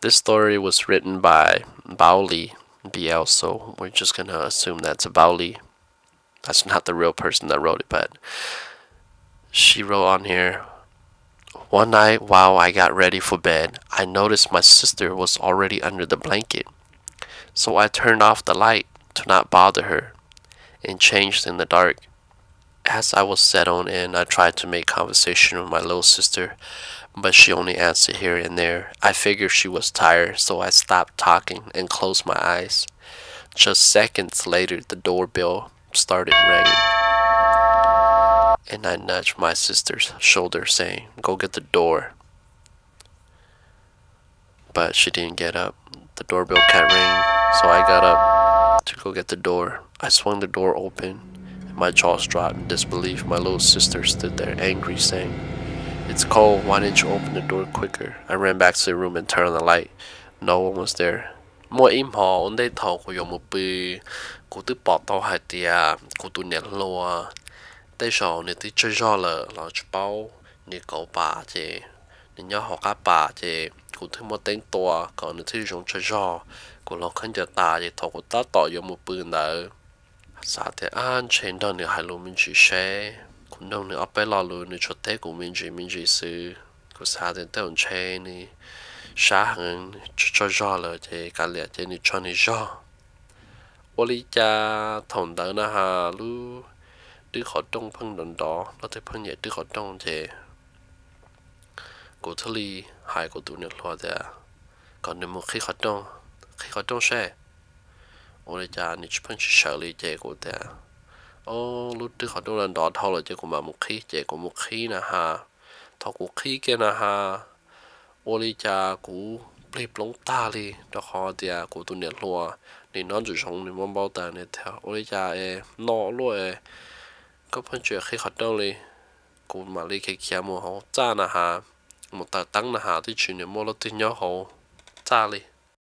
This story was written by Baoli, BL, so we're just gonna assume that's a Baoli. That's not the real person that wrote it, but she wrote on here, one night while I got ready for bed, I noticed my sister was already under the blanket. So I turned off the light to not bother her and changed in the dark. As I was settled in, I tried to make conversation with my little sister, but she only answered here and there. I figured she was tired, so I stopped talking and closed my eyes. Just seconds later, the doorbell started ringing, and I nudged my sister's shoulder, saying, "Go get the door." But she didn't get up. The doorbell kept ringing, so I got up to go get the door. I swung the door open, and my jaws dropped in disbelief. My little sister stood there, angry, saying, "It's cold. Why didn't you open the door quicker?" I ran back to the room and turned on the light. No one was there. Mua im ho on đây thầu của dùng một bì của tứ bọt tàu hai tia của tụ nhện lùa đây sổ này tứ chơi gió lờ lò chú bao này cậu bà chị này nhớ họ cá bà chị của thứ một tên tua còn này thứ dùng chơi gió của lò khăn giờ ta chị thầu của ta tỏ dùng một bì nợ sao thì anh trên đó này hai lô mình chỉ xe cũng đâu này ở bên lò lùi này cho tế của mình chỉ sư của sao thì tới ổn chơi này sáng hơn cho gió là thì cả lẽ thì này cho này gió ô lý cha thằng đó na ha lu đứa họ trong phân đồn đó nó thấy phân nhẹ đứa họ trong thì của thứ ly hai của tụi nước loa thế còn nếu một khi họ trong xe ô lý cha này phân chỉ sợ ly chế của thế ô lúc đứa họ trong lần đó thâu là chế của mà một khí chế của một khí na ha thâu của khí kia na ha ô lý cha của blip lông ta li đó họ thì của tụi nước loa nên nó chỉ sống nên mong bao tờ này theo ô lý cha nọ luôn có phân chuyện khi hoạt động li cũng mà li cái kia mua họ cha na ha một tờ tăng na ha thì chuyện này mua nó tin nhau họ cha li